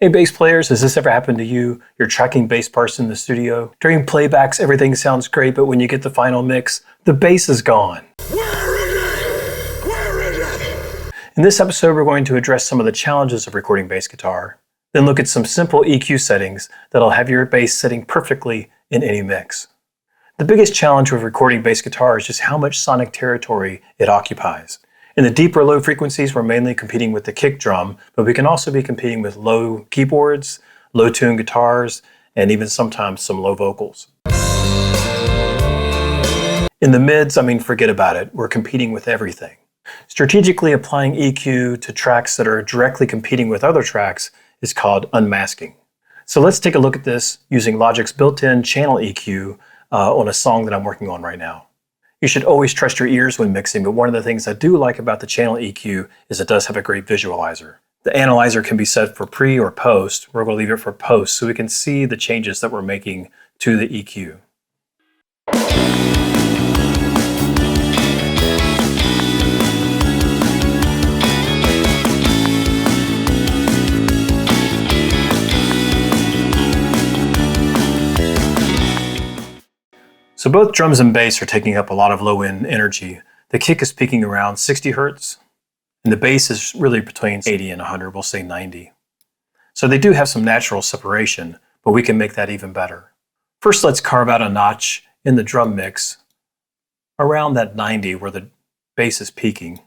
Hey bass players, has this ever happened to you? You're tracking bass parts in the studio. During playbacks, everything sounds great, but when you get the final mix, the bass is gone. Where is it? Where is it? In this episode, we're going to address some of the challenges of recording bass guitar, then look at some simple EQ settings that'll have your bass sitting perfectly in any mix. The biggest challenge with recording bass guitar is just how much sonic territory it occupies. In the deep or low frequencies, we're mainly competing with the kick drum, but we can also be competing with low keyboards, low tune guitars, and even sometimes some low vocals. In the mids, forget about it. We're competing with everything. Strategically applying EQ to tracks that are directly competing with other tracks is called unmasking. So let's take a look at this using Logic's built-in channel EQ on a song that I'm working on right now. You should always trust your ears when mixing, but one of the things I do like about the channel EQ is it does have a great visualizer. The analyzer can be set for pre or post. We're going to leave it for post so we can see the changes that we're making to the EQ. So both drums and bass are taking up a lot of low-end energy. The kick is peaking around 60 Hertz, and the bass is really between 80 and 100, we'll say 90. So they do have some natural separation, but we can make that even better. First, let's carve out a notch in the drum mix around that 90 where the bass is peaking.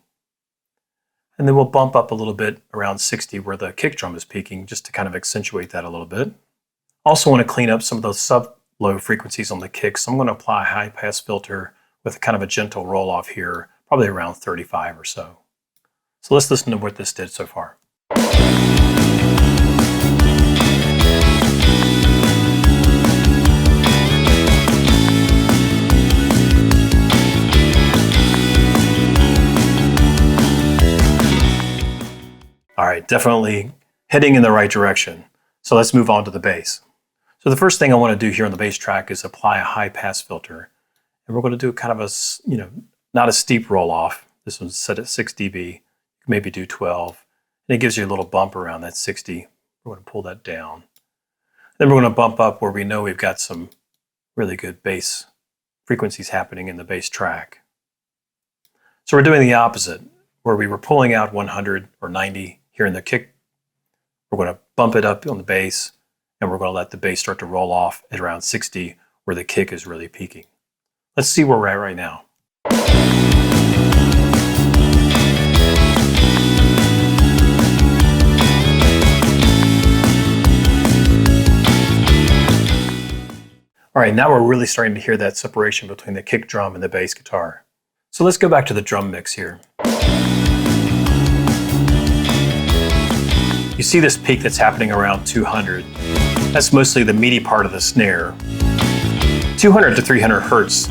And then we'll bump up a little bit around 60 where the kick drum is peaking, just to kind of accentuate that a little bit. Also want to clean up some of those low frequencies on the kick, so I'm going to apply a high pass filter with kind of a gentle roll off here, probably around 35 or so. So let's listen to what this did so far. All right, definitely heading in the right direction. So let's move on to the bass. So the first thing I want to do here on the bass track is apply a high pass filter. And we're going to do kind of a, not a steep roll off. This one's set at 6 dB, maybe do 12. And it gives you a little bump around that 60. We're going to pull that down. Then we're going to bump up where we know we've got some really good bass frequencies happening in the bass track. So we're doing the opposite, where we were pulling out 100 or 90 here in the kick. We're going to bump it up on the bass, and we're going to let the bass start to roll off at around 60 where the kick is really peaking. Let's see where we're at right now. All right, now we're really starting to hear that separation between the kick drum and the bass guitar. So let's go back to the drum mix here. You see this peak that's happening around 200. That's mostly the meaty part of the snare. 200 to 300 Hertz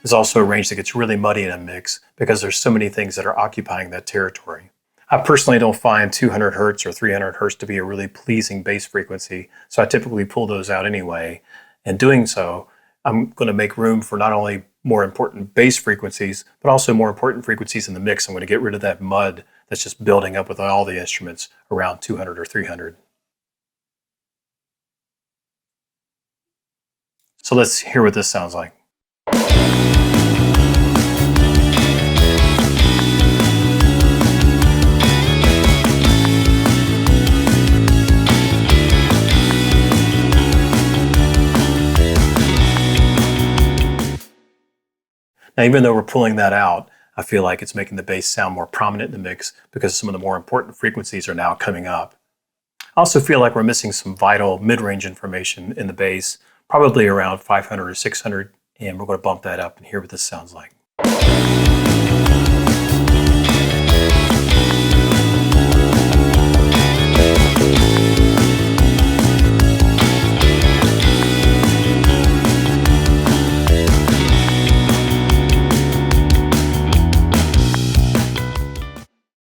is also a range that gets really muddy in a mix because there's so many things that are occupying that territory. I personally don't find 200 Hertz or 300 Hertz to be a really pleasing bass frequency, so I typically pull those out anyway. And doing so, I'm going to make room for not only more important bass frequencies, but also more important frequencies in the mix. I'm going to get rid of that mud that's just building up with all the instruments around 200 or 300. So let's hear what this sounds like. Now, even though we're pulling that out, I feel like it's making the bass sound more prominent in the mix because some of the more important frequencies are now coming up. I also feel like we're missing some vital mid-range information in the bass, probably around 500 or 600, and we're going to bump that up and hear what this sounds like.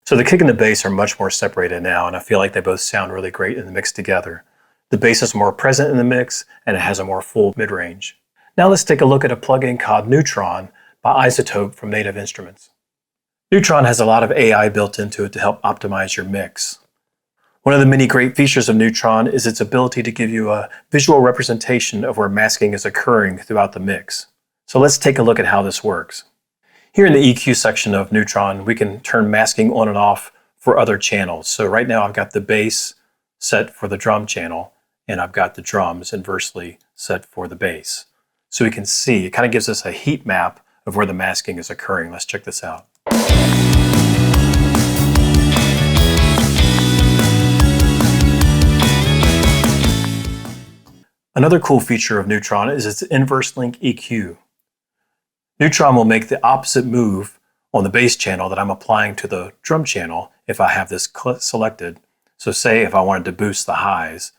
So the kick and the bass are much more separated now, and I feel like they both sound really great in the mix together. The bass is more present in the mix, and it has a more full mid-range. Now let's take a look at a plugin called Neutron by Izotope from Native Instruments. Neutron has a lot of AI built into it to help optimize your mix. One of the many great features of Neutron is its ability to give you a visual representation of where masking is occurring throughout the mix. So let's take a look at how this works. Here in the EQ section of Neutron, we can turn masking on and off for other channels. So right now I've got the bass set for the drum channel, and I've got the drums inversely set for the bass. So we can see, it kind of gives us a heat map of where the masking is occurring. Let's check this out. Another cool feature of Neutron is its inverse link EQ. Neutron will make the opposite move on the bass channel that I'm applying to the drum channel if I have this selected. So say if I wanted to boost the highs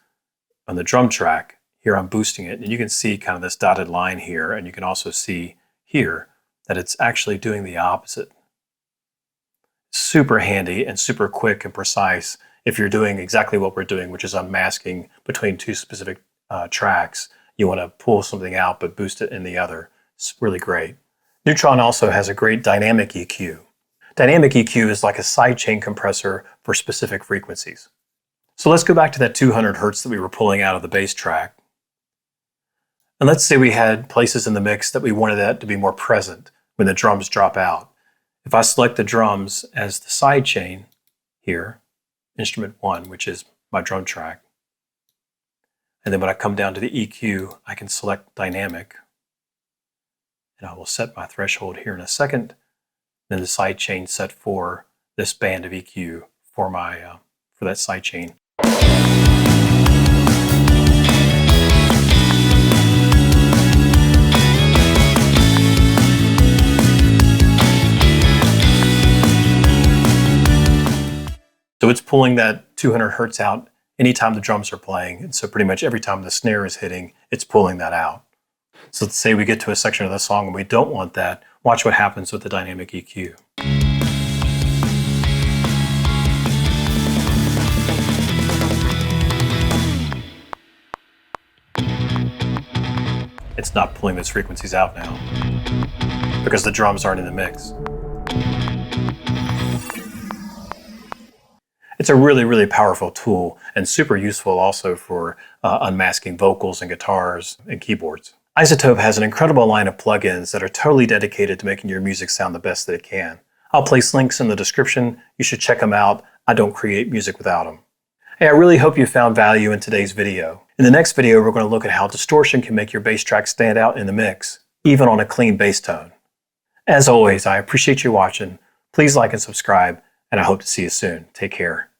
on the drum track, here I'm boosting it, and you can see kind of this dotted line here, and you can also see here that it's actually doing the opposite. Super handy and super quick and precise if you're doing exactly what we're doing, which is unmasking between two specific tracks. You want to pull something out but boost it in the other. It's really great. Neutron also has a great dynamic EQ. Dynamic EQ is like a sidechain compressor for specific frequencies. So let's go back to that 200 hertz that we were pulling out of the bass track. And let's say we had places in the mix that we wanted that to be more present when the drums drop out. If I select the drums as the sidechain here, instrument 1, which is my drum track, and then when I come down to the EQ, I can select dynamic, and I will set my threshold here in a second. Then the sidechain set for this band of EQ for my for that sidechain. So it's pulling that 200 hertz out anytime the drums are playing, and so pretty much every time the snare is hitting, it's pulling that out. So let's say we get to a section of the song and we don't want that. Watch what happens with the dynamic EQ. It's not pulling those frequencies out now because the drums aren't in the mix. It's a really, really powerful tool and super useful also for unmasking vocals and guitars and keyboards. Izotope has an incredible line of plugins that are totally dedicated to making your music sound the best that it can. I'll place links in the description. You should check them out. I don't create music without them. Hey, I really hope you found value in today's video. In the next video, we're going to look at how distortion can make your bass track stand out in the mix, even on a clean bass tone. As always, I appreciate you watching. Please like and subscribe, and I hope to see you soon. Take care.